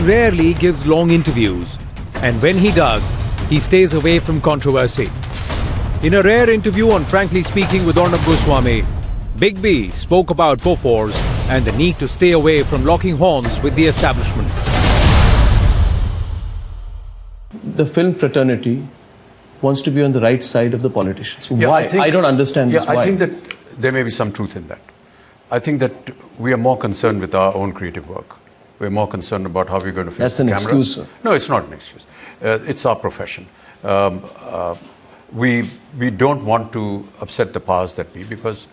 rarely gives long interviews, and when he does, he stays away from controversy. In a rare interview on Frankly Speaking with Arnab Goswami, Big B spoke about Bofors and the need to stay away from locking horns with the establishment. The film fraternity wants to be on the right side of the politicians. Yeah, why? I don't understand this. Why? I think that there may be some truth in that. I think that we are more concerned with our own creative work. We're more concerned about how we're going to face the camera. That's an excuse, sir. No, it's not an excuse. It's our profession. We don't want to upset the powers that be because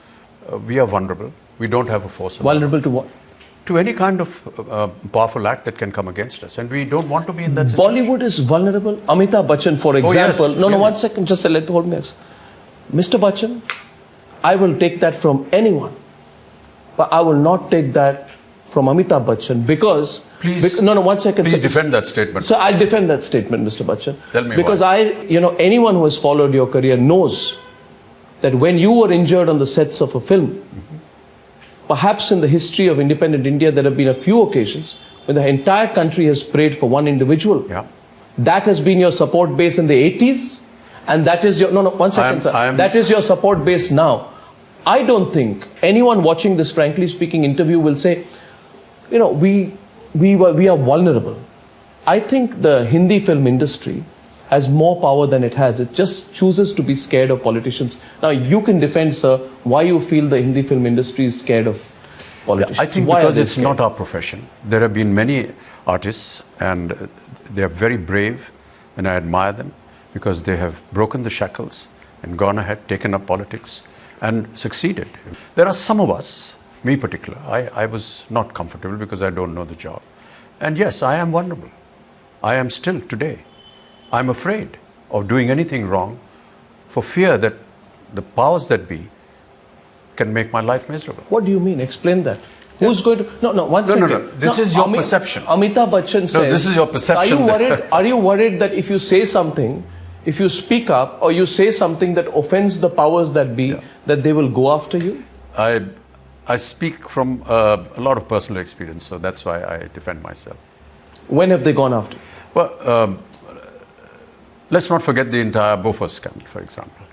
we are vulnerable. We don't have a force. Vulnerable to what? To any kind of powerful act that can come against us. And we don't want to be in that situation. Bollywood is vulnerable. Amitabh Bachchan, for example. Oh, yes. No, 1 second. Just hold me. Mr. Bachchan, I will take that from anyone. But I will not take that from Amitabh Bachchan because... Please, 1 second. Please defend that statement. So I'll defend that statement, Mr. Bachchan. Tell me because why. Anyone who has followed your career knows that when you were injured on the sets of a film, perhaps in the history of independent India, there have been a few occasions when the entire country has prayed for one individual. Yeah. That has been your support base in the 80s, and that is your... 1 second, sir. That is your support base now. I don't think anyone watching this Frankly Speaking interview will say, we are vulnerable. I think the Hindi film industry has more power than it has. It just chooses to be scared of politicians. Now, you can defend, sir, why you feel the Hindi film industry is scared of politicians. Yeah, I think because it's not our profession. There have been many artists and they are very brave and I admire them because they have broken the shackles and gone ahead, taken up politics and succeeded. There are some of us, me particular, I was not comfortable because I don't know the job. And yes, I am vulnerable. I am still today. I'm afraid of doing anything wrong for fear that the powers that be can make my life miserable. What do you mean? Explain that. Yeah. Who's going to... No, 1 second. No. This is your perception. Amitabh Bachchan says... No, this is your perception. Are you worried that if you say something, if you speak up or you say something that offends the powers that be, that they will go after you? I speak from a lot of personal experience, so that's why I defend myself. When have they gone after you? Well, let's not forget the entire Bofors scandal, for example.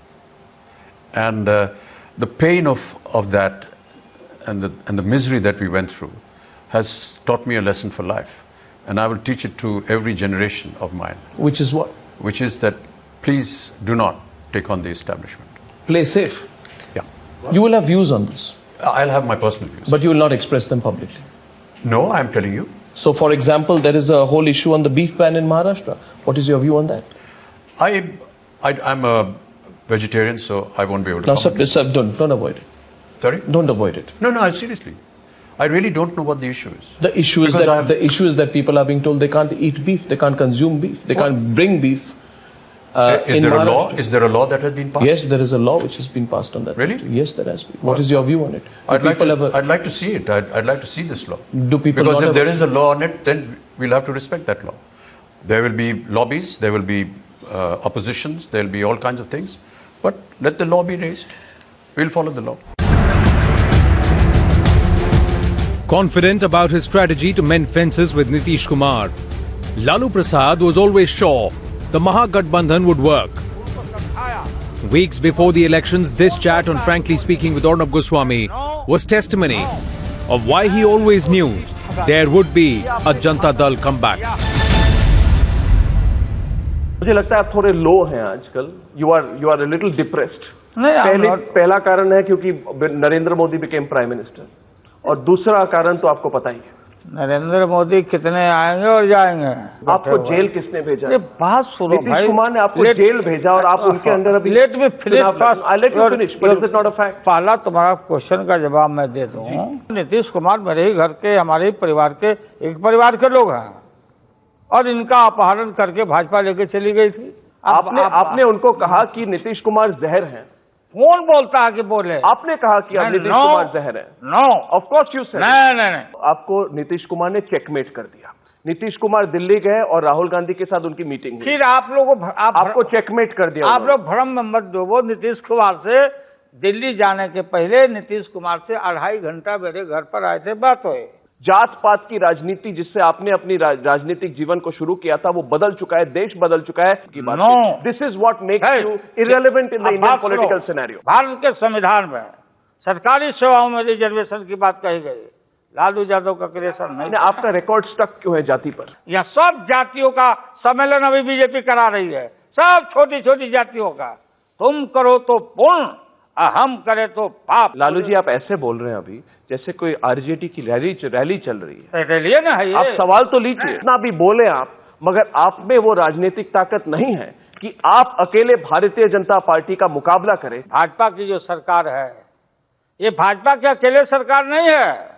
And the pain of that and the misery that we went through has taught me a lesson for life. And I will teach it to every generation of mine. Which is what? Which is that please do not take on the establishment. Play safe. Yeah. You will have views on this. I'll have my personal views. But you will not express them publicly. No, I'm telling you. So, for example, there is a whole issue on the beef ban in Maharashtra. What is your view on that? I'm a vegetarian, so I won't be able to comment. No, sir, don't avoid it. Sorry? Don't avoid it. No, seriously. I really don't know what the issue is. The issue is that people are being told they can't eat beef, they can't consume beef, they can't bring beef. Is there a law? Is there a law that has been passed? Yes, there is a law which has been passed on that. Really? Yes, there has been. What is your view on it? I'd like to see it. I'd like to see this law. Do people because if there is a law on it, then we'll have to respect that law. There will be lobbies, there will be oppositions, there will be all kinds of things. But let the law be raised. We'll follow the law. Confident about his strategy to mend fences with Nitish Kumar, Lalu Prasad was always sure the Mahagathbandhan would work. Weeks before the elections, this chat on Frankly Speaking with Arnab Goswami was testimony of why he always knew there would be a Janata Dal comeback. मुझे लगता है आप थोड़े लो हैं आजकल. You are a little depressed. पहला कारण है क्योंकि Narendra Modi became prime minister. और दूसरा कारण तो आपको पता ही है. नरेंद्र मोदी कितने आएंगे और जाएंगे. आपको जेल किसने भेजा? ये बात सुनो भाई. नीतीश कुमार ने आपको जेल भेजा और आप उनके अंदर अभी लेट में finish. I let you finish, but is it not a fact? पहला तुम्हारा क्वेश्चन का जवाब मैं दे दूं. नीतीश कुमार मेरे ही घर के, हमारे ही परिवार के, एक परिवार के लोग हैं और इनका अपहरण करके भाजपा लेके चली गई थी. आपने उनको कहा कि नीतीश कुमार जहर हैं. कौन बोलता है कि बोले? आपने कहा कि नीतीश कुमार जहर है. No, of course you said. नहीं. आपको नीतीश कुमार ने चेकमेट कर दिया. नीतीश कुमार दिल्ली गए और राहुल गांधी के साथ उनकी मीटिंग हुई. फिर आप लोग आपको चेकमेट कर दिया. आप लोग भ्रम में मत डूबो. नीतीश कुमार से दिल्ली जाने के पहले नीतीश कुमार से 2.5 घंटा मेरे घर पर आए थे, बात हुई. जात पात की राजनीति जिससे आपने अपनी राजनीतिक जीवन को शुरू किया था वो बदल चुका है, देश बदल चुका है की बात। This is what makes you irrelevant in the Indian political scenario. Bharat के संविधान में सरकारी सेवाओं में रिजर्वेशन की बात कही गई, लालू यादव का क्रिएशन नहीं। आपका रिकॉर्ड स्टक क्यों है जाति पर? यह सब जातियों का सम्मेलन अभी बीजेपी करा रही है, सब छोटी छोटी जातियों का। तुम करो तो पुण्य, हम करे तो पाप। लालू जी आप ऐसे बोल रहे हैं अभी जैसे कोई आरजेडी की रैली चल रही है। रैली है ना है ये। आप सवाल तो लीजिए, इतना भी बोले आप, मगर आप में वो राजनीतिक ताकत नहीं है कि आप अकेले भारतीय जनता पार्टी का मुकाबला करें। भाजपा की जो सरकार है ये भाजपा की अकेले सरकार नहीं है,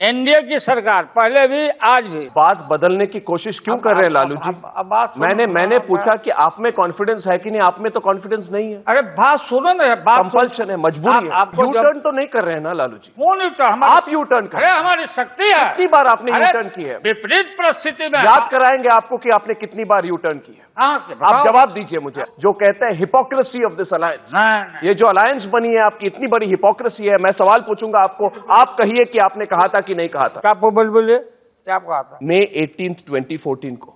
एनडीए की सरकार, पहले भी आज भी। बात बदलने की कोशिश क्यों कर रहे हैं लालू जी? मैंने पूछा कि आप में कॉन्फिडेंस है कि नहीं, आप में तो कॉन्फिडेंस नहीं है। अरे बात सुनो ना, कंपल्शन है, मजबूरी है। यू टर्न तो नहीं कर रहे हैं ना लालू जी? वो नहीं टर्न, आप यू टर्न कर। अरे हमारी शक्ति है। कितनी बार आपने यू टर्न की है? विपरीत परिस्थिति में याद कराएंगे आपको कि आपने कितनी बार यू टर्न की है। आप जवाब दीजिए मुझे। जो कहते हैं हिपोक्रेसी ऑफ दिस अलायंस, ये जो अलायंस बनी है आपकी इतनी बड़ी हिपोक्रेसी है। मैं सवाल पूछूंगा आपको, आप कहिए कि आपने कहा था कि नहीं कहा था। बोलिए क्या कहा था? May 18th, 2014 को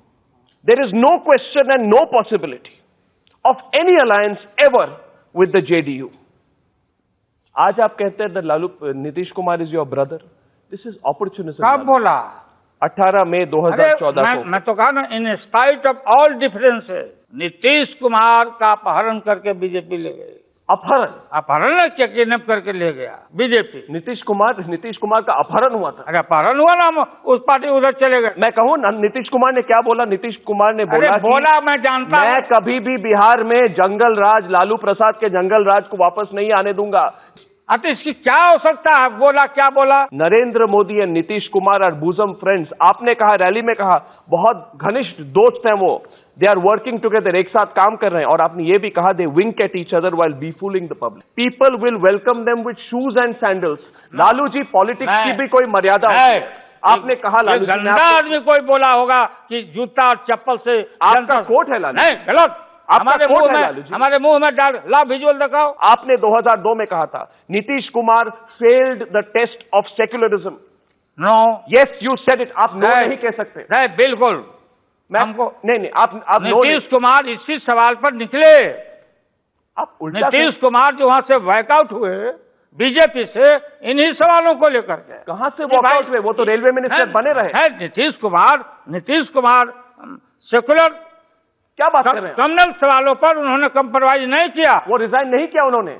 there is no question and no possibility of any alliance ever with the JDU. आज आप कहते हैं Lalu Nitish Kumar is your brother, this is opportunism. कब बोला? 18 मई 2014 को। मैं तो कहा ना, in spite of all differences Nitish Kumar का अपहरण करके बीजेपी ले गई। अपहरण क्या किडनैप करके ले गया बीजेपी? नीतीश कुमार का अपहरण हुआ था। अरे अपहरण हुआ ना, हम उस पार्टी उधर चले गए। मैं कहूँ ना, नीतीश कुमार ने क्या बोला? नीतीश कुमार ने बोला मैं जानता हूं, मैं कभी भी बिहार में जंगल राज, लालू प्रसाद के जंगल राज को वापस नहीं आने दूंगा। अरे इसकी क्या हो सकता है? बोला क्या बोला? Narendra Modi and Nitish Kumar are bosom friends. आपने कहा, रैली में कहा, बहुत घनिष्ठ दोस्त हैं वो, दे आर वर्किंग टुगेदर, एक साथ काम कर रहे हैं। और आपने ये भी कहा, they wink at each other while befooling the public. People will welcome them with shoes and sandals. Lalu ji, politics की भी कोई मर्यादा है। आपने कहा लालू जी, आदमी कोई बोला होगा कि जूता और चप्पल से आपका कोट है लालू? नहीं, गलत। हमारे मुंह में डाल, ला विजुअल दिखाओ। आपने 2002 में कहा था Nitish Kumar failed the test of secularism. No, yes you said it. आप नो नहीं कह सकते। नहीं, बिल्कुल हमको नहीं, आप नीतीश कुमार इसी सवाल पर निकले। आप उल्टा नीतीश कुमार जो वहां से वॉकआउट हुए बीजेपी से, इन्हीं सवालों को लेकर के। कहां से वॉकआउट हुए? वो तो रेलवे मिनिस्टर बने रहे। नीतीश कुमार सेकुलर क्या बात कर रहे हैं? कम्युनल सवालों पर उन्होंने कंप्रोमाइज नहीं किया। वो रिजाइन नहीं किया उन्होंने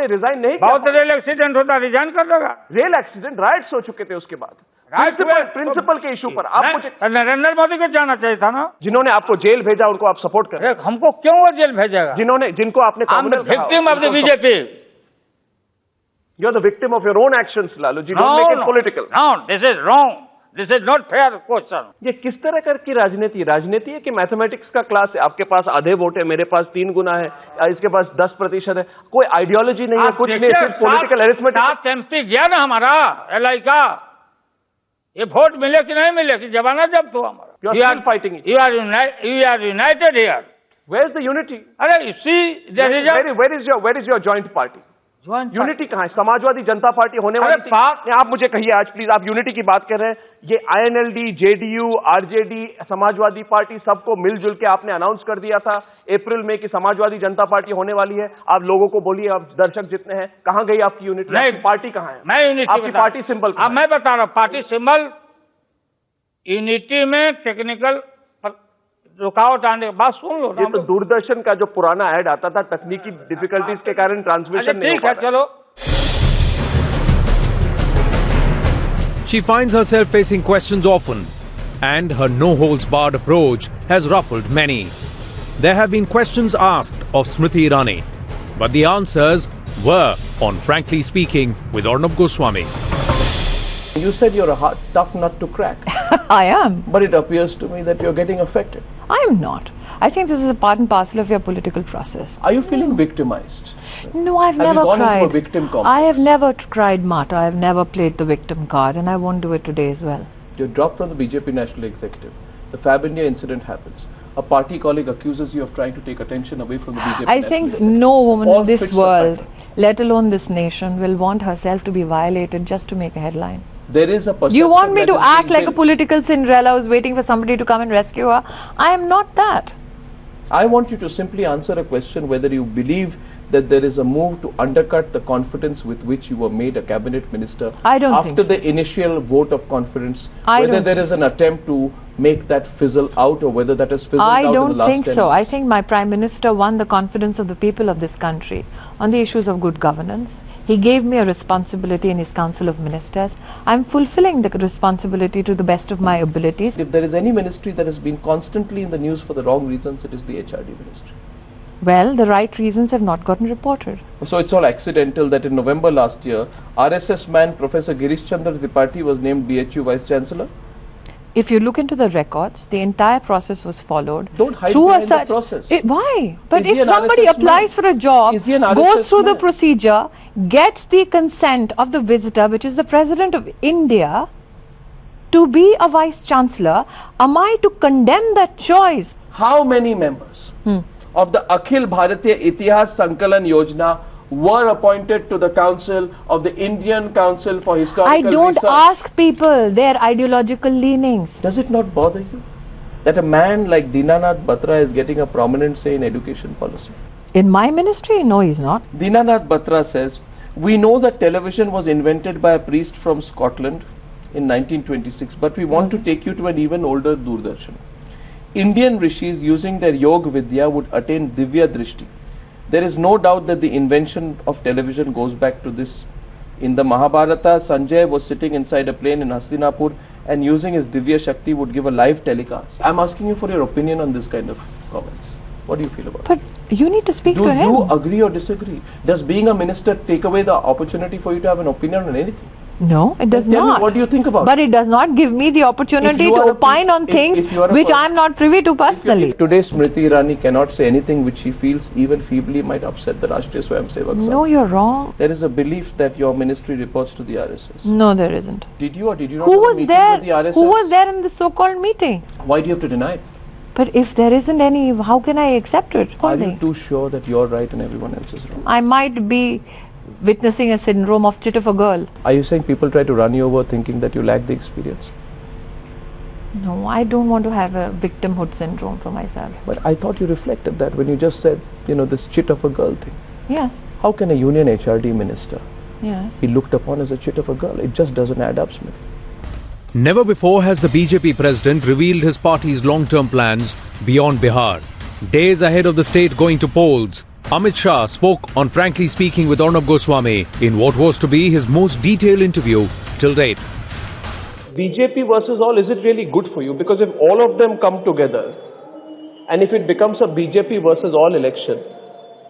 रिजाइन नहीं किया। बहुत रेल एक्सीडेंट होता, रिजाइन कर देगा। रेल एक्सीडेंट, राइट्स हो चुके थे उसके बाद। प्रिंसिपल के इशू पर आप मुझे नरेंद्र मोदी को जाना चाहिए था ना। जिन्होंने आपको जेल भेजा उनको आप सपोर्ट कर। हमको क्यों वो जेल भेजेगा? जिनको आपने victim of the BJP. You are the victim of your own actions Lalu ji, don't make it political. No, this is wrong, this is not fair question. ये किस तरह की राजनीति है कि मैथमेटिक्स का क्लास है, आपके पास आधे वोट है, मेरे पास 3 गुना है, इसके पास 10% है, कोई आइडियोलॉजी नहीं है, कुछ नहीं, सिर्फ पॉलिटिकल अरिथमेटिक। एमपी गया ना हमारा एलआई का, ये वोट मिले कि नहीं मिले कि जमाना जब तो हमारा। You are fighting, you are united here. Where is the unity? अरे where is your joint party? Unity कहां है? समाजवादी जनता पार्टी होने वाली थी। आप मुझे कहिए आज प्लीज, आप यूनिटी की बात कर रहे हैं, ये INLD, JDU, RJD, Samajwadi party सबको मिलजुल के आपने अनाउंस कर दिया था अप्रैल में कि समाजवादी जनता पार्टी होने वाली है। आप लोगों को बोलिए, आप दर्शक जितने हैं, कहां गई आपकी यूनिटी? नहीं, पार्टी कहां है? मैं यूनिटी, आपकी पार्टी सिंबल? अब मैं बता रहा हूं, पार्टी सिंबल यूनिटी में टेक्निकल रुकावट आने के बाद सुन लो। ये तो दूरदर्शन का जो पुराना ऐड आता था, तकनीकी डिफिकल्टीज के कारण ट्रांसमिशन नहीं हो पा रहा। चलो। She finds herself facing questions often, and her no-holds-barred approach has ruffled many. There have been questions asked of Smriti Irani, but the answers were on Frankly Speaking with Arnab Goswami. You said you're a tough nut to crack. I am. But it appears to me that you're getting affected. I'm not. I think this is a part and parcel of your political process. Are you feeling victimized? No, I've Have never you gone cried. into a victim complex? I have never cried martyr. I've never played the victim card, and I won't do it today as well. You're dropped from the BJP National Executive. The Fab India incident happens. A party colleague accuses you of trying to take attention away from the BJP I National think Executive. no woman All in this fits are world, patterned. let alone this nation, will want herself to be violated just to make a headline. there is a perception. You want me that to is act being like a built. political Cinderella who's waiting for somebody to come and rescue her? I am not that. I want you to simply answer a question whether you believe that there is a move to undercut the confidence with which you were made a cabinet minister. I don't after think so. the initial vote of confidence, I whether don't there think is an attempt to make that fizzle out, or whether that has fizzled I out in the don't last think 10 so. I months. think my Prime Minister won the confidence of the people of this country on the issues of good governance. He gave me a responsibility in his Council of Ministers. I'm fulfilling the responsibility to the best of my abilities. If there is any ministry that has been constantly in the news for the wrong reasons, it is the HRD ministry. Well, the right reasons have not gotten reported. So it's all accidental that in November last year, RSS man Professor Girish Chandra Tripathi was named BHU Vice Chancellor. If you look into the records, the entire process was followed. Don't hide through behind the such process. Why? But Is he if an somebody RSS applies man? for a job, Is he an goes RSS through the man? procedure, gets the consent of the visitor, which is the President of India, to be a Vice Chancellor, am I to condemn that choice? How many members of the Akhil Bharatiya Itihas Sankalan Yojana were appointed to the council of the Indian Council for Historical I don't Research? ask people their ideological leanings. Does it not bother you that a man like Dinanath Batra is getting a prominent say in education policy? In my ministry, no, he's not. Dinanath Batra says, we know that television was invented by a priest from Scotland in 1926, but we want to take you to an even older Doordarshan. Indian rishis using their Yoga Vidya would attain Divya Drishti. There is no doubt that the invention of television goes back to this. In the Mahabharata, Sanjay was sitting inside a plane in Hastinapur and using his Divya Shakti would give a live telecast. I'm asking you for your opinion on this kind of comments. What do you feel about it? But you need to speak Do to him. you agree or disagree? Does being a minister take away the opportunity for you to have an opinion on anything? No, it does Tell not. me, what do you think about But it? it does not give me the opportunity you to are a opine on if things you are a which per- I am not privy to personally. Today, Smriti Irani cannot say anything which she feels even feebly might upset the Rashtriya Swayamsevak Sangh. No, you're wrong. There is a belief that your ministry reports to the RSS. No, there isn't. Did you or did you not Who have a was meeting there? with the RSS? Who was there in the so-called meeting? Why do you have to deny it? But if there isn't any, how can I accept it? Are you too sure that you're right and everyone else is wrong? I might be witnessing a syndrome of chit of a girl. Are you saying people try to run you over thinking that you lack the experience? No, I don't want to have a victimhood syndrome for myself. But I thought you reflected that when you just said, this chit of a girl thing. Yes, How can a union HRD minister yes. be looked upon as a chit of a girl? It just doesn't add up, Smriti. Never before has the BJP president revealed his party's long-term plans beyond Bihar. Days ahead of the state going to polls, Amit Shah spoke on Frankly Speaking with Arnab Goswami in what was to be his most detailed interview till date. BJP versus all, is it really good for you? Because if all of them come together and if it becomes a BJP versus all election,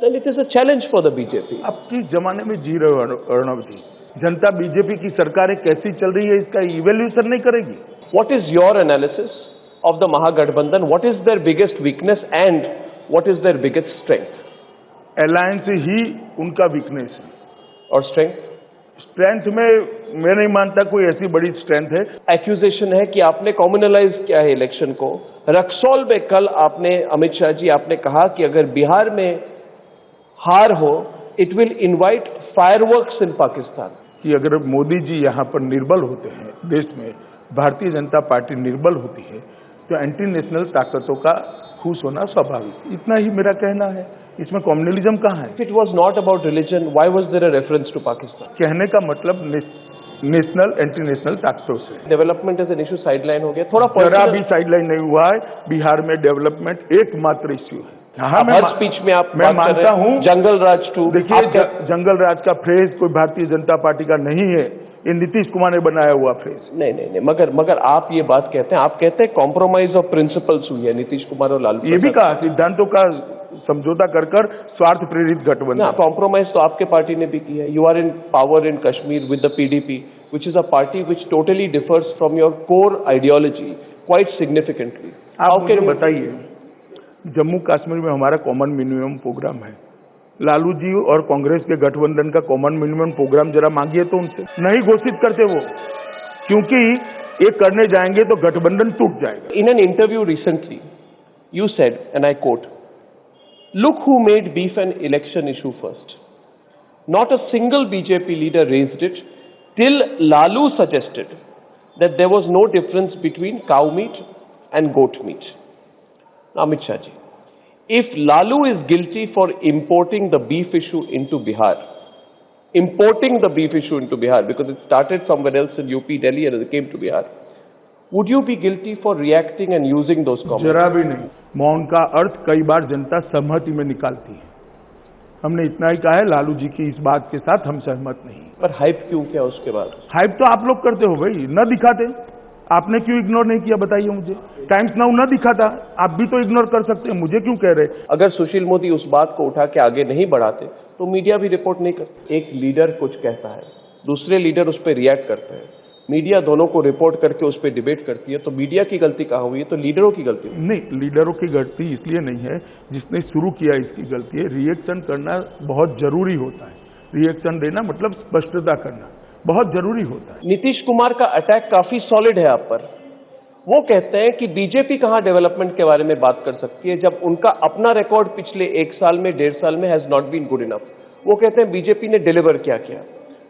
then it is a challenge for the BJP. अब किस जमाने में जी रहे हो अर्णव जी? जनता BJP की सरकारें कैसी चल रही है इसका इवैल्यूएशन नहीं करेगी? What is your analysis of the Mahagathbandhan? What is their biggest weakness and what is their biggest strength? Alliance ही उनका वीकनेस है और strength? स्ट्रेंथ में मैं नहीं मानता कोई ऐसी बड़ी स्ट्रेंथ है. एक्यूजेशन है कि आपने कॉम्युनलाइज किया है इलेक्शन को. रक्सौल में कल आपने अमित शाह जी आपने कहा कि अगर बिहार में हार हो इट विल इनवाइट फायरवर्क्स इन पाकिस्तान. कि अगर मोदी जी यहाँ पर निर्बल होते हैं देश में, भारतीय जनता पार्टी निर्बल होती है तो एंटी नेशनल ताकतों का खुश होना स्वाभाविक. इतना ही मेरा कहना है. इसमें कम्युनलिज्म कहाँ है? It was not about religion, why was there a reference to Pakistan? कहने का मतलब नेशनल एंटी नेशनल ताकतों से. Development as an issue sideline हो गया. थोड़ा जरा भी साइडलाइन नहीं हुआ है. बिहार में डेवलपमेंट एकमात्र इश्यू है. हाँ, हर स्पीच में आप मैं मानता हूँ जंगल राज टू. देखिए जंगल राज का फ्रेज कोई भारतीय जनता पार्टी का नहीं है, ये नीतीश कुमार ने बनाया हुआ फ्रेज. नहीं, मगर आप ये बात कहते हैं, आप कहते हैं कॉम्प्रोमाइज ऑफ प्रिंसिपल्स हुई है नीतीश कुमार और लालू. ये भी कहा सिद्धांतों का समझौता कर स्वार्थ प्रेरित गठबंधन. कॉम्प्रोमाइज तो आपके पार्टी ने भी की है. You are in power in Kashmir with the PDP, which is a party which totally differs from your core ideology quite significantly. आप मुझे बताइए, जम्मू कश्मीर में हमारा कॉमन मिनिमम प्रोग्राम है. लालू जी और कांग्रेस के गठबंधन का कॉमन मिनिमम प्रोग्राम जरा मांगिए तो उनसे. नहीं घोषित करते वो, क्योंकि ये करने जाएंगे तो गठबंधन टूट जाएगा. In an interview recently, you said, and I quote, "Look who made beef an election issue first. Not a single BJP leader raised it. till Lalu suggested that there was no difference between cow meat and goat meat. Now, Amit Shah ji, if Lalu is guilty for importing the beef issue into Bihar, because it started somewhere else in UP, Delhi, and it came to Bihar, would you be guilty for reacting and using those comments? जरा भी नहीं। मौन का अर्थ कई बार जनता सहमति में निकालती है। हमने इतना ही कहा है, लालू जी की इस बात के साथ हम सहमत नहीं। पर हाइप क्यों किया उसके बाद? हाइप तो आप लोग करते हो भाई, न दिखाते। आपने क्यों इग्नोर नहीं किया बताइए मुझे? टाइम्स नाउ न दिखाता, आप भी तो इग्नोर कर सकते हैं, मुझे क्यों कह रहे? अगर सुशील मोदी उस बात को उठा के आगे नहीं बढ़ाते तो मीडिया भी रिपोर्ट नहीं करती। एक लीडर कुछ कहता है, दूसरे लीडर उस पर रिएक्ट करते हैं, मीडिया दोनों को रिपोर्ट करके उस पर डिबेट करती है, तो मीडिया की गलती कहाँ हुई है? तो लीडरों की गलती नहीं, लीडरों की गलती इसलिए नहीं है, जिसने शुरू किया इसकी गलती है। रिएक्शन करना बहुत जरूरी होता है, रिएक्शन देना मतलब स्पष्टता करना बहुत जरूरी होता है। नीतीश कुमार का अटैक काफी सॉलिड है आप पर। वो कहते हैं कि बीजेपी कहां डेवलपमेंट के बारे में बात कर सकती है जब उनका अपना रिकॉर्ड पिछले 1 साल में 1.5 साल में has not been good enough. वो कहते हैं बीजेपी ने डिलीवर क्या किया?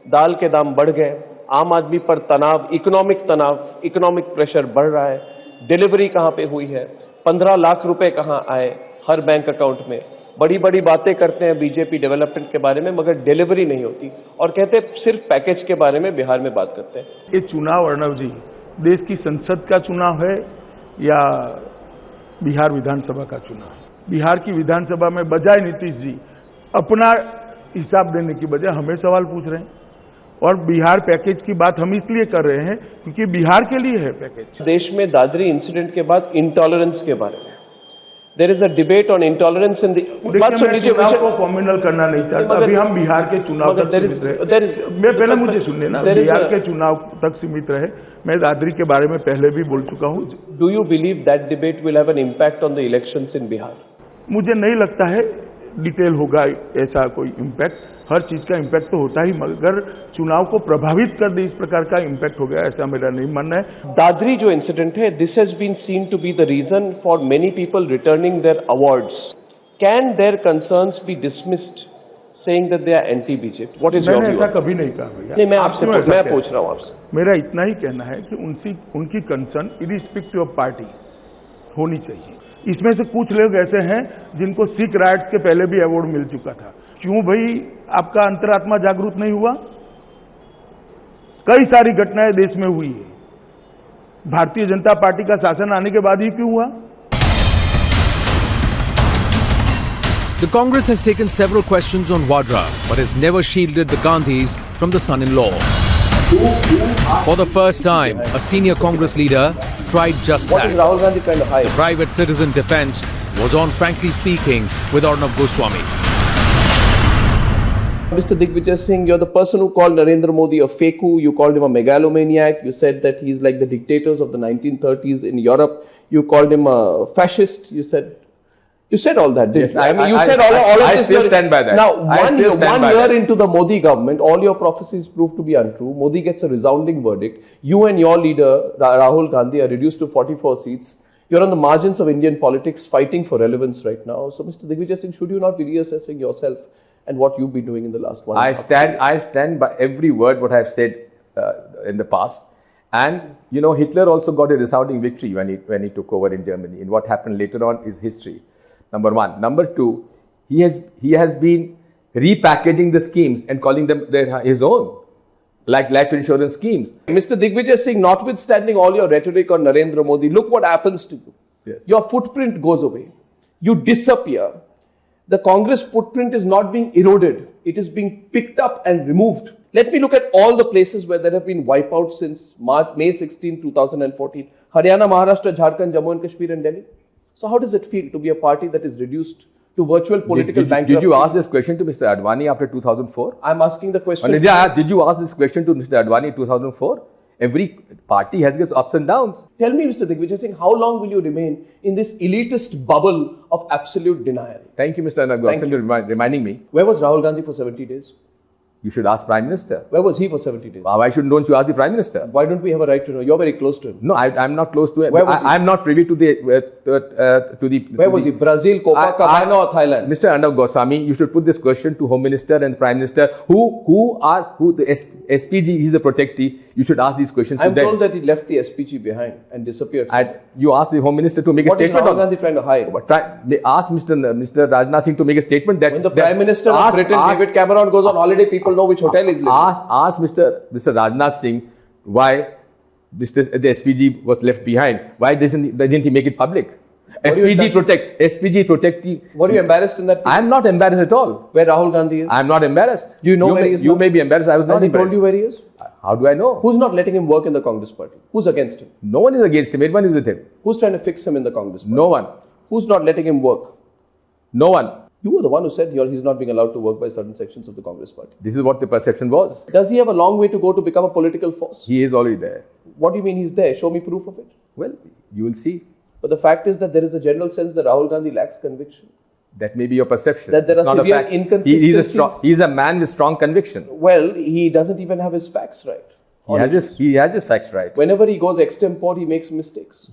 दाल के दाम बढ़ गए, आम आदमी पर तनाव, इकोनॉमिक प्रेशर बढ़ रहा है, डिलीवरी कहां पे हुई है? 15 लाख रुपए कहां आए हर बैंक अकाउंट में? बड़ी बड़ी बातें करते हैं बीजेपी डेवलपमेंट के बारे में, मगर डिलीवरी नहीं होती, और कहते हैं सिर्फ पैकेज के बारे में बिहार में बात करते हैं। ये चुनाव, अर्णव जी, देश की संसद का चुनाव है या बिहार विधानसभा का चुनाव? बिहार की विधानसभा में बजाय नीतीश जी अपना हिसाब देने की बजाय हमें सवाल पूछ रहे हैं, और बिहार पैकेज की बात हम इसलिए कर रहे हैं क्योंकि बिहार के लिए है पैकेज। देश में दादरी इंसिडेंट के बाद इंटॉलरेंस के बारे में there is a debate on intolerance in the चुनाव को कॉम्युनल करना नहीं चाहता। अभी हम बिहार के चुनाव तक सीमित रहे। मैं पहले मुझे सुनने ना, बिहार के चुनाव तक सीमित रहे। मैं दादरी के बारे में पहले भी बोल चुका हूँ। Do you believe that debate will have an impact on the elections in Bihar? मुझे नहीं लगता है डिटेल होगा ऐसा कोई इम्पैक्ट। हर चीज का इम्पैक्ट तो होता ही, मगर चुनाव को प्रभावित कर दे इस प्रकार का इम्पैक्ट हो गया, ऐसा मेरा नहीं मानना है। दादरी जो इंसिडेंट है, this has been seen to be the reason for many people returning their awards. Can their concerns be dismissed saying that they are anti BJP? What is your view? मैंने ऐसा कभी नहीं कहा भैया। नहीं, मैं पूछ रहा हूँ आपसे। मेरा इतना ही कहना है कि उनकी कंसर्न इरिस्पेक्टिव ऑफ पार्टी होनी चाहिए। इसमें से कुछ लोग ऐसे हैं जिनको सिख राइट्स के पहले भी अवार्ड मिल चुका था। क्यों भाई आपका अंतरात्मा जागरूक नहीं हुआ? कई सारी घटनाएं देश में हुई है, भारतीय जनता पार्टी का शासन आने के बाद ही क्यों हुआ? The Congress has taken several questions on Vadra, but has never shielded the Gandhis from the son-in-law. For the first time, a senior Congress leader tried just that. What is Rahul Gandhi trying to hide? The private citizen defense was on Frankly Speaking with Arnab Goswami. Mr. Digvijay Singh, you're the person who called Narendra Modi a faku. You called him a megalomaniac. You said that he's like the dictators of the 1930s in Europe. You called him a fascist. You said all that, didn't you? Yes, I mean, you said all of I this. still stand by that. Now, one year that. into the Modi government, all your prophecies proved to be untrue. Modi gets a resounding verdict. You and your leader, Rahul Gandhi, are reduced to 44 seats. You're on the margins of Indian politics, fighting for relevance right now. So, Mr. Digvijay Singh, should you not be reassessing yourself and what you've been doing in the last 1 year? I stand by every word what I've said in the past. And, you know, Hitler also got a resounding victory when he took over in Germany. And what happened later on is history. Number one. Number two, he has been repackaging the schemes and calling them his own, like life insurance schemes. Mr. Digvijay Singh, notwithstanding all your rhetoric on Narendra Modi, look what happens to you. Yes. Your footprint goes away. You disappear. The Congress footprint is not being eroded. It is being picked up and removed. Let me look at all the places where there have been wipeouts since May 16, 2014. Haryana, Maharashtra, Jharkhand, Jammu and Kashmir and Delhi. So how does it feel to be a party that is reduced to virtual political bankruptcy? Did you ask this question to Mr. Advani after 2004? I'm asking the question. Did you ask this question to Mr. Advani in 2004? Every party has its ups and downs. Tell me, Mr. Digvijay Singh, how long will you remain in this elitist bubble of absolute denial? Thank you, Mr. Arnab Goswami, for reminding me. Where was Rahul Gandhi for 70 days? You should ask Prime Minister. Where was he for 70 days? Why don't you ask the Prime Minister? Why don't we have a right to know? You're very close to him. No, I'm not close to him. Where was he? I'm not privy to the Where was he? Brazil, Copacabana or Thailand? Mr. Arnab Goswami, you should put this question to Home Minister and Prime Minister. Who the SPG is the protectee. You should ask these questions to them. I'm told that he left the SPG behind and disappeared. You ask the Home Minister to make a statement. What is Rahul Gandhi trying to hide? They ask Mr. Rajnath Singh to make a statement that when the Prime Minister of Britain, David Cameron, goes on holiday, people know which hotel he's living. Ask Mr. Rajnath Singh why the SPG was left behind. Why didn't he make it public? SPG protect. Were you embarrassed in that? I am not embarrassed at all. Where Rahul Gandhi is? I am not embarrassed. Do you know where he is? You may be embarrassed. I was not embarrassed. Has he told you where he is? How do I know? Who's not letting him work in the Congress party? Who's against him? No one is against him. Everyone is with him. Who's trying to fix him in the Congress party? No one. Who's not letting him work? No one. You were the one who said he's not being allowed to work by certain sections of the Congress party. This is what the perception was. Does he have a long way to go to become a political force? He is already there. What do you mean he's there? Show me proof of it. Well, you will see. But the fact is that there is a general sense that Rahul Gandhi lacks conviction. That may be your perception. That there are severe inconsistencies. He is a man with strong conviction. Well, he doesn't even have his facts right. He has his facts right. Whenever he goes extempore, he makes mistakes.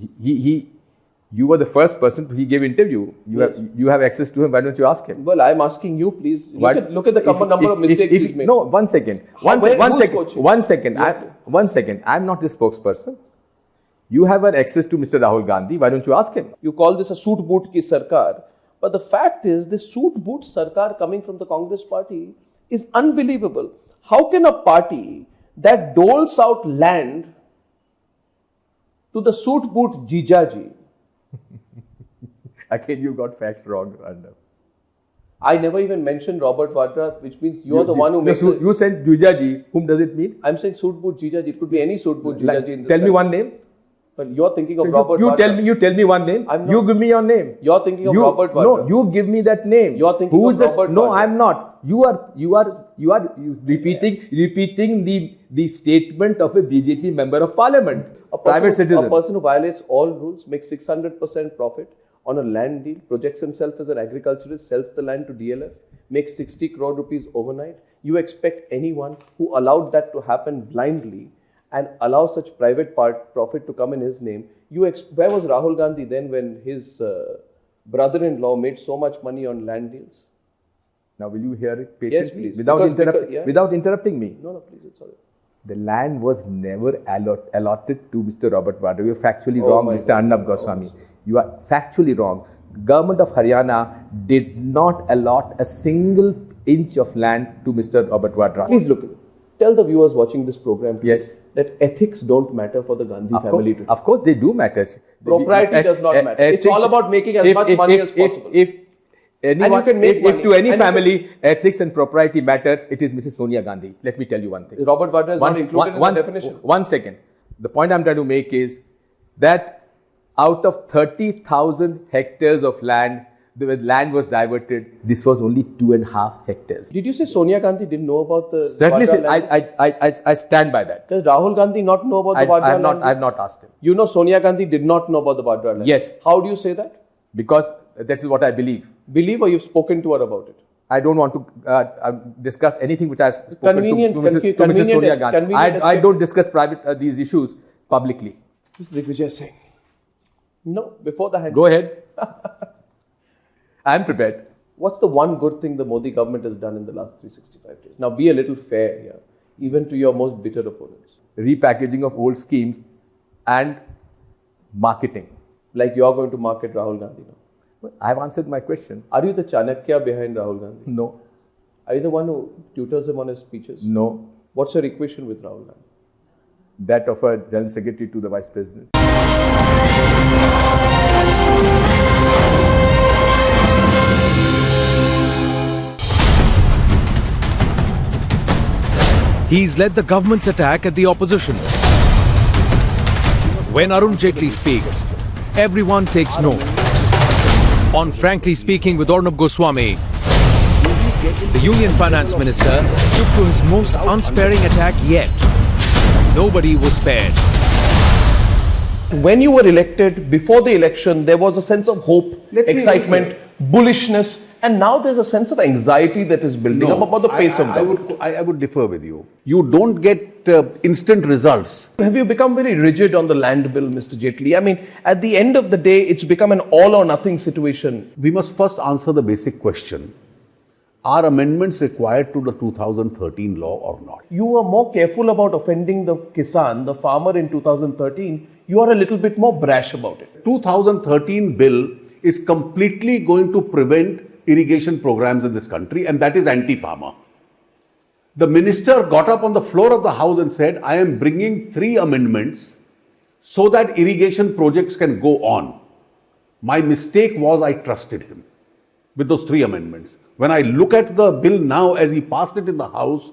You were the first person he gave interview. You have access to him. Why don't you ask him? Well, I'm asking you, please. Look at the number of mistakes he's made. No, one second. One second. I'm not the spokesperson. You have an access to Mr. Rahul Gandhi. Why don't you ask him? You call this a suit boot ki sarkar. But the fact is, this suit boot sarkar coming from the Congress party is unbelievable. How can a party that doles out land to the suit boot jijaji? Again, you got facts wrong, Arnab. I never even mentioned Robert Vadra, which means you're the one who makes it. You said jijaji. Whom does it mean? I'm saying suit boot jijaji. It could be any suit boot jijaji. In this tell me one name. But you're thinking of Robert Vadra. You tell me one name. You give me your name. You're thinking of Robert Vadra. No, you give me that name. You're thinking of Robert Vadra. No, I'm not. You are repeating the statement of a BJP member of parliament. A person who violates all rules, makes 600% profit on a land deal, projects himself as an agriculturist, sells the land to DLF, makes 60 crore rupees overnight. You expect anyone who allowed that to happen blindly and allow such private profit to come in his name? Where was Rahul Gandhi then when his brother-in-law made so much money on land deals? Now, will you hear it patiently? Yes, please. Without interrupting me? No, please, it's all right. The land was never allotted to Mr. Robert Vadra. You are factually wrong, Mr. Arnab Goswami. You are factually wrong. Government of Haryana did not allot a single inch of land to Mr. Robert Vadra. Please look. Tell the viewers watching this program that ethics don't matter for the Gandhi family today. Of course, they do matter. Propriety does not matter. It's all about making as much money as possible. If to any family ethics and propriety matter, it is Mrs. Sonia Gandhi. Let me tell you one thing. Robert Vadra is not included in the definition. 1 second. The point I'm trying to make is that out of 30,000 hectares of land, the land was diverted. This was only 2.5 hectares. Did you say Sonia Gandhi didn't know about the Certainly, I stand by that. Does Rahul Gandhi not know about the Vadra land? I have not asked him. You know Sonia Gandhi did not know about the Vadra land? Yes. How do you say that? Because that is what I believe. Believe, or you've spoken to her about it? I don't want to discuss anything which I have spoken to Mrs. Sonia Gandhi. I don't discuss these issues publicly. Mr. Digvijay Singh. No, before the hand. Go ahead. I am prepared. What's the one good thing the Modi government has done in the last 365 days? Now, be a little fair here, even to your most bitter opponents. Repackaging of old schemes and marketing. Like you are going to market Rahul Gandhi now. Well, I have answered my question. Are you the Chanakya behind Rahul Gandhi? No. Are you the one who tutors him on his speeches? No. What's your equation with Rahul Gandhi? That of a General Secretary to the Vice President. He's led the government's attack at the opposition. When Arun Jaitley speaks, everyone takes note. On Frankly Speaking with Arnab Goswami, the Union Finance Minister took to his most unsparing attack yet. Nobody was spared. When you were elected, before the election, there was a sense of hope, excitement, bullishness, And now there's a sense of anxiety that is building up about the pace of government. I would differ with you. You don't get instant results. Have you become very rigid on the land bill, Mr. Jaitley? I mean, at the end of the day, it's become an all or nothing situation. We must first answer the basic question. Are amendments required to the 2013 law or not? You were more careful about offending the Kisan, the farmer, in 2013. You are a little bit more brash about it. 2013 bill is completely going to prevent irrigation programs in this country, and that is anti-farmer. The minister got up on the floor of the House and said, I am bringing 3 amendments so that irrigation projects can go on. My mistake was I trusted him with those 3 amendments. When I look at the bill now as he passed it in the House,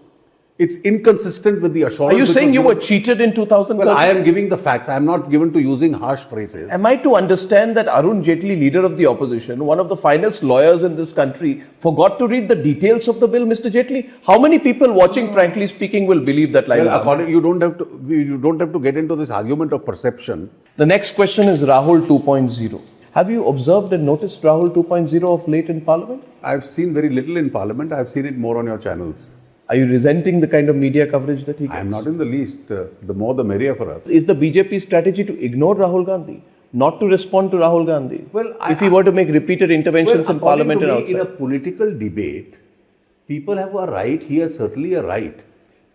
it's inconsistent with the assurance. Are you saying you were cheated in 2013? Well, I am giving the facts. I am not given to using harsh phrases. Am I to understand that Arun Jaitley, leader of the opposition, one of the finest lawyers in this country, forgot to read the details of the bill, Mr. Jaitley? How many people watching, frankly speaking, will believe that line? Well, you don't have to get into this argument of perception. The next question is Rahul 2.0. Have you observed and noticed Rahul 2.0 of late in Parliament? I've seen very little in Parliament. I've seen it more on your channels. Are you resenting the kind of media coverage that he gets? I am not in the least. The more the merrier for us. Is the BJP strategy to ignore Rahul Gandhi? Not to respond to Rahul Gandhi? Well, if he were to make repeated interventions in Parliament and outside? In a political debate, people have a right. He has certainly a right.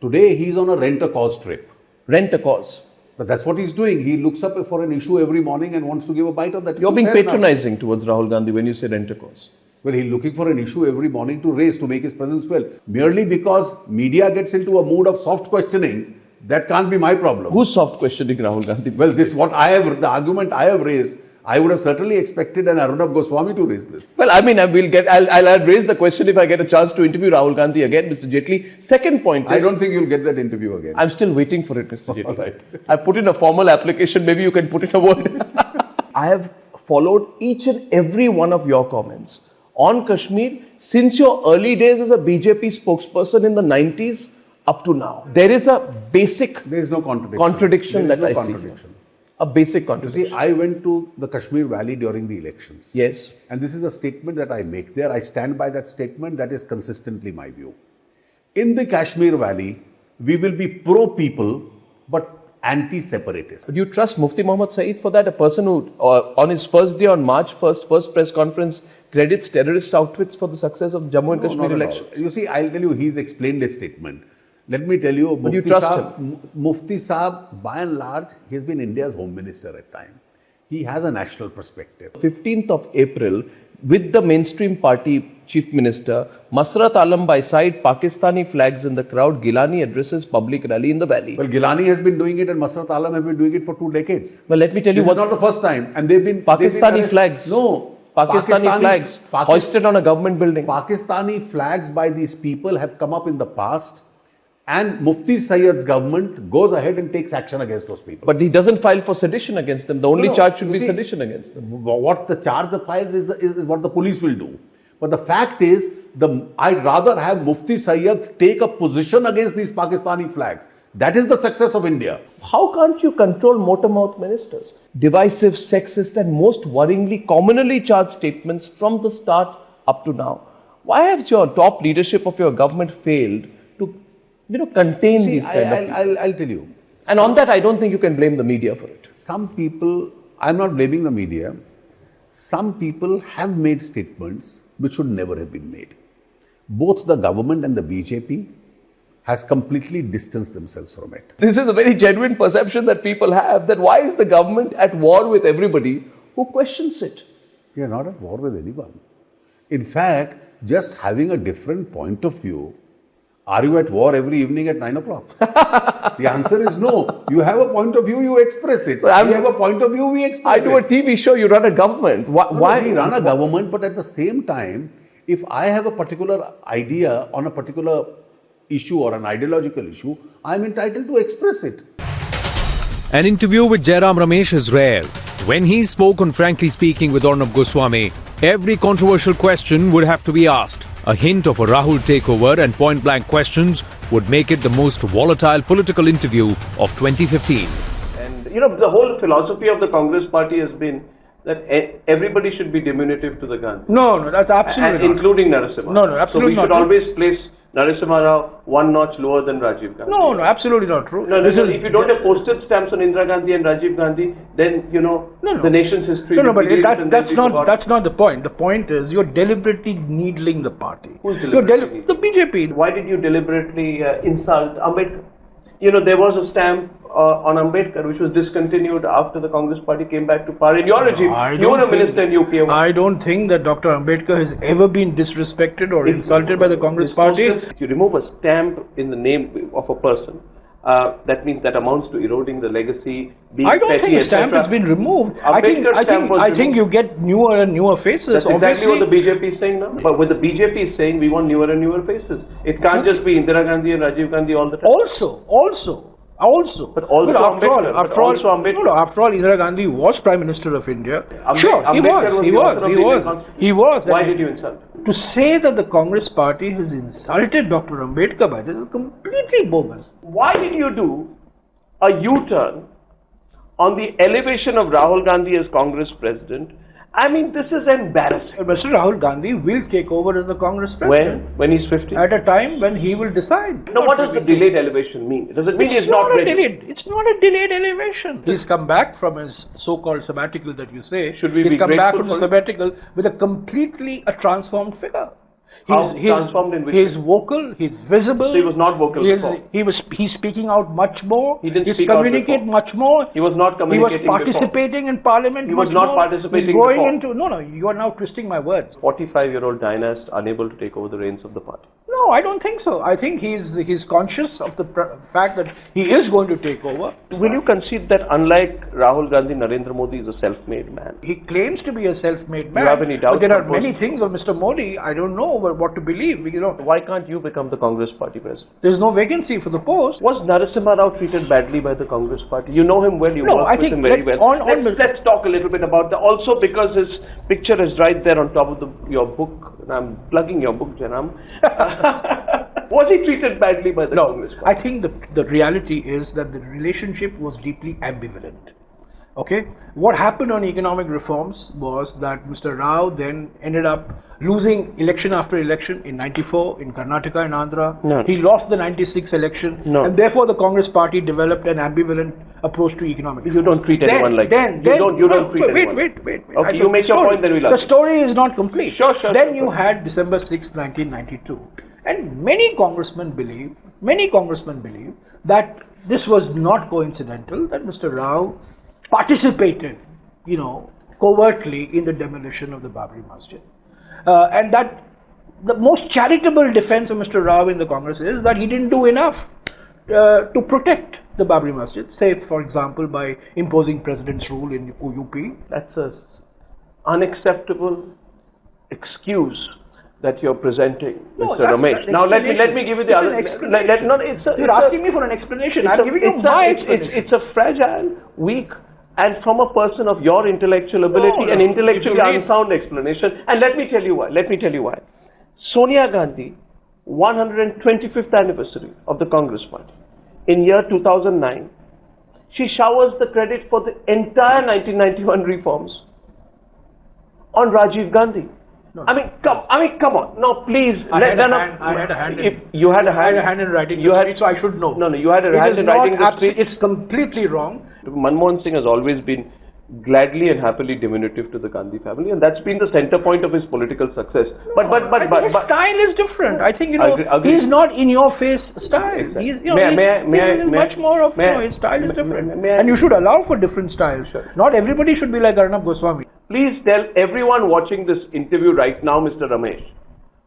Today, he is on a rent-a-cause trip. Rent-a-cause? But that's what he's doing. He looks up for an issue every morning and wants to give a bite of that. You're being patronizing towards Rahul Gandhi when you say rent-a-cause. Well, he's looking for an issue every morning to raise, to make his presence felt. Merely because media gets into a mood of soft questioning, that can't be my problem. Who's soft questioning Rahul Gandhi? Well, the argument I have raised, I would have certainly expected an Arnab Goswami to raise this. Well, I mean, I'll raise the question if I get a chance to interview Rahul Gandhi again, Mr. Jaitley. Second point is, I don't think you'll get that interview again. I'm still waiting for it, Mr. Jaitley. All right. I put in a formal application, maybe you can put in a word. I have followed each and every one of your comments on Kashmir since your early days as a BJP spokesperson in the 90s up to now. There is a basic contradiction that I see. A basic contradiction. You see, I went to the Kashmir Valley during the elections. Yes. And this is a statement that I make there. I stand by that statement. That is consistently my view. In the Kashmir Valley, we will be pro-people, but anti-separatist. Do you trust Mufti Muhammad Saeed for that? A person who, on his first day on March 1st, first press conference, credits terrorist outfits for the success of the Jammu and Kashmir elections? You see, I'll tell you, he's explained his statement. Let me tell you, But you trust him? Mufti Saab, by and large, he has been India's home minister at times. He has a national perspective. 15th of April, with the mainstream party chief minister, Masrat Alam by side, Pakistani flags in the crowd, Gilani addresses public rally in the valley. Well, Gilani has been doing it and Masrat Alam have been doing it for 2 decades. Well, let me tell you this is not the first time. And they've been... Pakistani flags. No. Pakistani flags hoisted on a government building. Pakistani flags by these people have come up in the past. And Mufti Sayyid's government goes ahead and takes action against those people. But he doesn't file for sedition against them. The only charge should be sedition against them. What the charge the files is what the police will do. But the fact is, I'd rather have Mufti Sayyid take a position against these Pakistani flags. That is the success of India. How can't you control motor-mouth ministers? Divisive, sexist and most worryingly commonly charged statements from the start up to now. Why has your top leadership of your government failed to contain these kind of people? I'll tell you. And on that, I don't think you can blame the media for it. Some people, I'm not blaming the media. Some people have made statements which should never have been made. Both the government and the BJP has completely distanced themselves from it. This is a very genuine perception that people have, that why is the government at war with everybody who questions it? We are not at war with anyone. In fact, just having a different point of view. Are you at war every evening at 9 o'clock? The answer is no. You have a point of view, you express it. We have a point of view, we express it. I do a TV show, you run a government. Why? We run a government, but at the same time, if I have a particular idea on a particular issue or an ideological issue, I am entitled to express it. An interview with Jairam Ramesh is rare. When he spoke on Frankly Speaking with Arnab Goswami, every controversial question would have to be asked. A hint of a Rahul takeover and point-blank questions would make it the most volatile political interview of 2015. And the whole philosophy of the Congress party has been that everybody should be diminutive to the Gandhi. No, that's absolutely not. Including Narasimha. No, absolutely not. So we should always place Narasimha Rao one notch lower than Rajiv Gandhi. No, absolutely not true. If you don't have postage stamps on Indira Gandhi and Rajiv Gandhi, then the nation's history. No, but that's not the point. The point is you're deliberately needling the party. Who's deliberately? The BJP. Why did you deliberately insult Ambedkar? There was a stamp on Ambedkar which was discontinued after the Congress party came back to power. In your regime, you were a minister in UPA. I don't think that Dr. Ambedkar has ever been disrespected or insulted by the Congress party. If you remove a stamp in the name of a person, that means that amounts to eroding the legacy, being I don't petty, think the stamp has been removed. I think you get newer and newer faces. That's exactly what the BJP is saying now. But what the BJP is saying, we want newer and newer faces. It can't just be Indira Gandhi and Rajiv Gandhi all the time. But after all, Indira Gandhi was Prime Minister of India. He was. Why did you insult? To say that the Congress party has insulted Dr. Ambedkar by this is completely bogus. Why did you do a U-turn on the elevation of Rahul Gandhi as Congress president? I mean, this is embarrassing. Mr. Rahul Gandhi will take over as the Congress president. When he's 50? At a time when he will decide. Now, what does the delayed elevation mean? Does it mean he's not ready? It's not a delayed elevation. He's come back from his so-called sabbatical that you say. Should we be come back from grateful the sabbatical with a completely transformed figure. Transformed in which way? He's vocal, he's visible. So he was not vocal before. He's speaking out much more. He didn't speak communicate much more. He was not communicating before. He was participating in parliament. He was not participating before. No, you are now twisting my words. 45-year-old dynast unable to take over the reins of the party. No, I don't think so. I think he's conscious of the fact that he is going to take over. Will you concede that unlike Rahul Gandhi, Narendra Modi is a self-made man? He claims to be a self-made man. Do you have any doubt? But there are many things of Mr. Modi. I don't know what to believe. Why can't you become the Congress party president? There's no vacancy for the post. Was Narasimha Rao treated badly by the Congress party? You know him well. You work with him very well. Let's talk a little bit about that. Also, because his picture is right there on top of your book. And I'm plugging your book, Janam. Was he treated badly by the Congress party? I think the reality is that the relationship was deeply ambivalent. Okay? What happened on economic reforms was that Mr. Rao then ended up losing election after election in 94 in Karnataka and Andhra. No. He lost the 96 election. No. And therefore the Congress party developed an ambivalent approach to economic reform. You don't treat anyone like that. You don't treat anyone. Wait. Okay, you make your point, then we'll The story is not complete. Sure. Then you had December 6, 1992. And many congressmen believe that this was not coincidental, that Mr. Rao participated, covertly in the demolition of the Babri Masjid. And that the most charitable defense of Mr. Rao in the Congress is that he didn't do enough to protect the Babri Masjid, say, for example, by imposing President's rule in UP. That's an unacceptable excuse that you're presenting, Mr. Ramesh. Now let me give you the other. You're asking me for an explanation. I'm giving you my explanation. It's a fragile, weak, and from a person of your intellectual ability and intellectually unsound explanation. And let me tell you why. Sonia Gandhi, 125th anniversary of the Congress Party, in year 2009, she showers the credit for the entire 1991 reforms on Rajiv Gandhi. No. I mean, come on. No, please. I had a hand in writing. So I should know. No, you had a hand in writing the speech. It's completely wrong. Manmohan Singh has always been gladly and happily diminutive to the Gandhi family, and that's been the center point of his political success. But his style is different. I think he's not in your face style. Exactly. His style is different, and you should allow for different styles. Sure. Not everybody should be like Arnab Goswami. Please tell everyone watching this interview right now, Mr. Ramesh,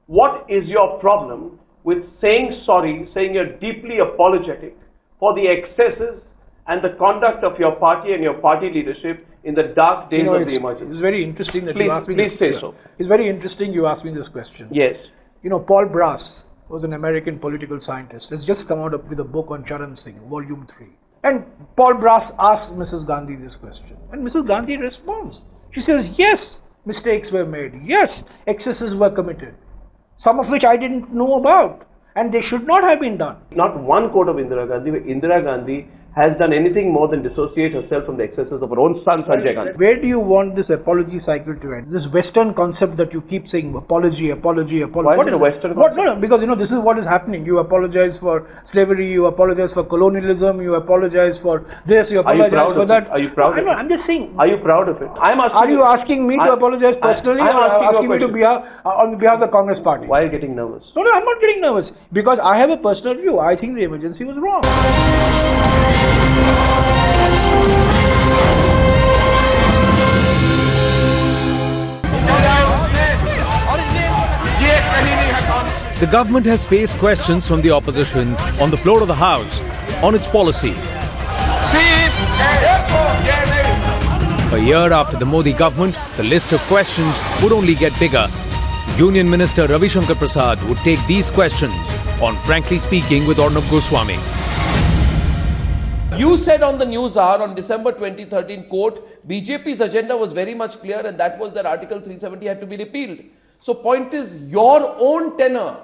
what is your problem with saying sorry, saying you're deeply apologetic for the excesses and the conduct of your party and your party leadership in the dark days of the emergency? It's very interesting that you asked me this. Please say so. It's very interesting you asked me this question. Yes. Paul Brass was an American political scientist. Has just come out with a book on Charan Singh, Volume 3. And Paul Brass asked Mrs. Gandhi this question. And Mrs. Gandhi responds. She says, yes, mistakes were made. Yes, excesses were committed. Some of which I didn't know about. And they should not have been done. Not one quote of Indira Gandhi, where Indira Gandhi has done anything more than dissociate herself from the excesses of her own son, Sanjay Gandhi. Where do you want this apology cycle to end? This Western concept that you keep saying, apology, apology, apology. Why is it a Western concept? No, because this is what is happening. You apologize for slavery, you apologize for colonialism, you apologize for this, you apologize for that. Are you proud of it? I'm just saying. Are you proud of it? Are you asking me to apologize personally, or asking me to on behalf of the Congress party? Why are you getting nervous? No, I'm not getting nervous. Because I have a personal view. I think the emergency was wrong. The government has faced questions from the opposition on the floor of the House on its policies. A year after the Modi government, the list of questions would only get bigger. Union Minister Ravi Shankar Prasad would take these questions on Frankly Speaking with Arnab Goswami. You said on the News Hour on December 2013, quote, BJP's agenda was very much clear, and that was that Article 370 had to be repealed. So point is, your own tenor,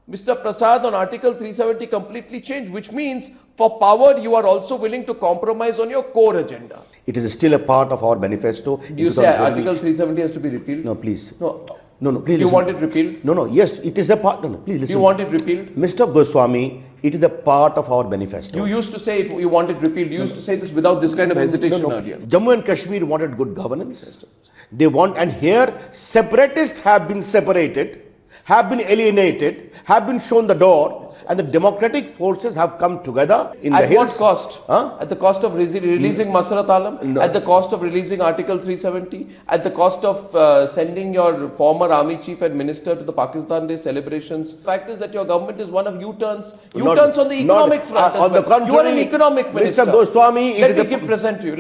Mr. Prasad, on Article 370 completely changed, which means for power you are also willing to compromise on your core agenda. It is still a part of our manifesto. Do you say Article 370 has to be repealed? No, please. No, please. Do you want it repealed? No, yes, it is a part. No, please listen. Do you want it repealed? Mr. Goswami, it is a part of our manifesto. You used to say you want it repealed. You used to say this without this kind of hesitation earlier. Jammu and Kashmir wanted good governance. They want, and here separatists have been separated, have been alienated, have been shown the door, and the democratic forces have come together in the hills. At what cost? At the cost of releasing Masrat Alam? No. At the cost of releasing Article 370? At the cost of sending your former army chief and minister to the Pakistan Day celebrations? The fact is that your government is one of U-turns. U-turns on the economic front as well. You are an economic minister. Mr. Goswami, Let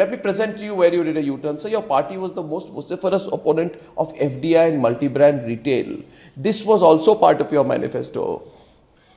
me present to you where you did a U-turn. So your party was the most vociferous opponent of FDI and multi-brand retail. This was also part of your manifesto.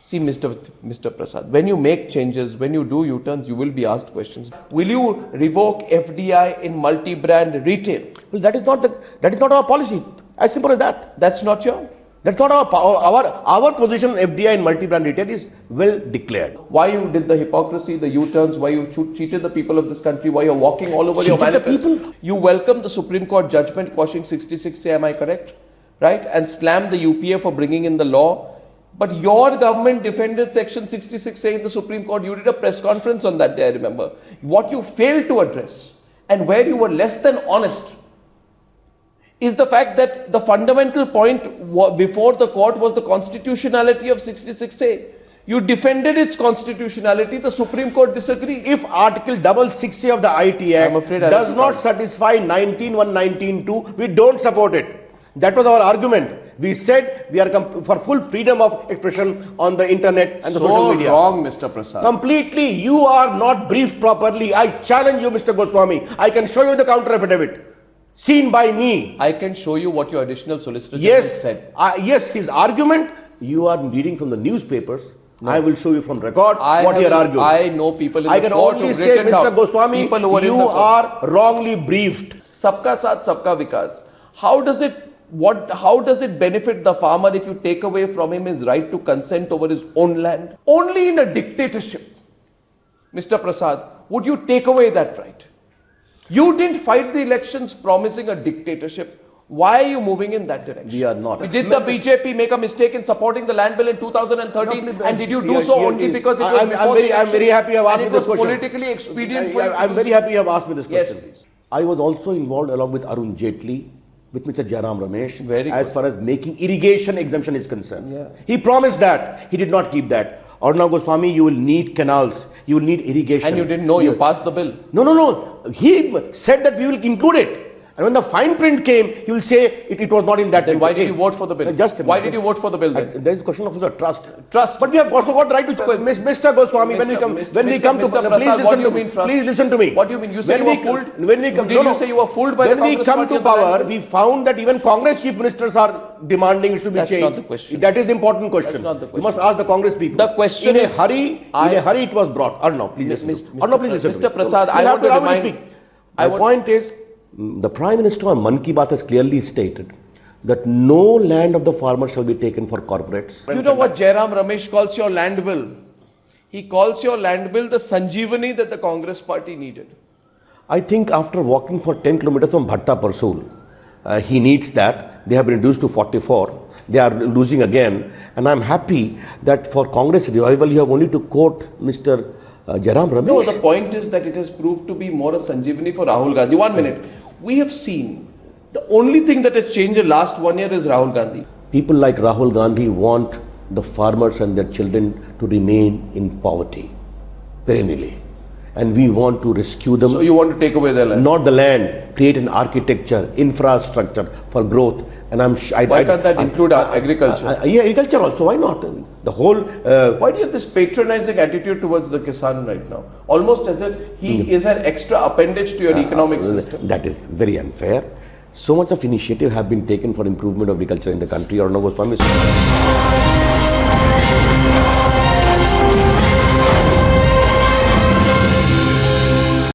See, Mr. Prasad, when you make changes, when you do U-turns, you will be asked questions. Will you revoke FDI in multi-brand retail? Well, that is not our policy. As simple as that. That's not your? That's not our position on FDI in multi-brand retail is well declared. Why you did the hypocrisy, the U-turns, why you cheated the people of this country, why you're walking all over your manifesto? You welcome the Supreme Court judgment quashing 66A, am I correct? Right? And slammed the UPA for bringing in the law. But your government defended Section 66A in the Supreme Court. You did a press conference on that day, I remember. What you failed to address and where you were less than honest is the fact that the fundamental point before the court was the constitutionality of 66A. You defended its constitutionality, the Supreme Court disagreed. If Article 66A of the IT Act does not satisfy 19.1, 19.2, we don't support it. That was our argument. We said we are for full freedom of expression on the internet and the social media. So wrong, Mr. Prasad. Completely. You are not briefed properly. I challenge you, Mr. Goswami. I can show you the counter affidavit. Seen by me. I can show you what your additional solicitor general said. Yes, his argument, you are reading from the newspapers. No. I will show you from record what he argued. I know people in the court who say, Mr. Goswami, you are wrongly briefed. Sabka Saath, Sabka Vikas. How does it benefit the farmer if you take away from him his right to consent over his own land? Only in a dictatorship, Mr. Prasad, would you take away that right. You didn't fight the elections promising a dictatorship. Why are you moving in that direction? We are not. Did the BJP make a mistake in supporting the land bill in 2013? And did you do so only because it was before the election? I'm very happy you have asked me this question. Politically expedient for you. I'm very happy you have asked me this question. Yes, please. I was also involved along with Arun Jaitley, with Mr. Jairam Ramesh, as far as making irrigation exemption is concerned. Yeah. He promised that. He did not keep that. Arnab Goswami, you will need canals. You will need irrigation. And you didn't know you passed the bill. No. He said that we will include it. And when the fine print came, he will say it was not in that. Then why did you vote for the bill? Why did you vote for the bill then? There is a question of the trust. Trust. But we have also got the right to Mr. Goswami, when we come to please listen to me. What do you mean? You say you were fooled? Did you say you were fooled by the Congress party? When we come to power, we found that even Congress chief ministers are demanding it should be changed. That's not the question. That is the important question. That's not the question. You must ask the Congress people. The question in a hurry it was brought. Arnab, please listen. Mr. Prasad, I want to remind. My point is, the Prime Minister on Mann Ki Baat has clearly stated that no land of the farmer shall be taken for corporates. You know what Jairam Ramesh calls your land bill? He calls your land bill the Sanjeevani that the Congress party needed. I think after walking for 10 kilometers from Bhatta Parsul, he needs that. They have been reduced to 44. They are losing again. And I'm happy that for Congress revival, you have only to quote Mr. Jairam Ramesh. No, the point is that it has proved to be more a Sanjeevani for Rahul Gandhi. 1 minute. We have seen the only thing that has changed in the last 1 year is Rahul Gandhi. People like Rahul Gandhi want the farmers and their children to remain in poverty perennially. And we want to rescue them. So you want to take away their land? Not the land, create an architecture, infrastructure for growth. And why can't that include agriculture? Yeah, agriculture also, why not? The whole... why do you have this patronizing attitude towards the Kisan right now? Almost as if he is an extra appendage to your economic system. That is very unfair. So much of initiative have been taken for improvement of agriculture in the country. Arnab Goswami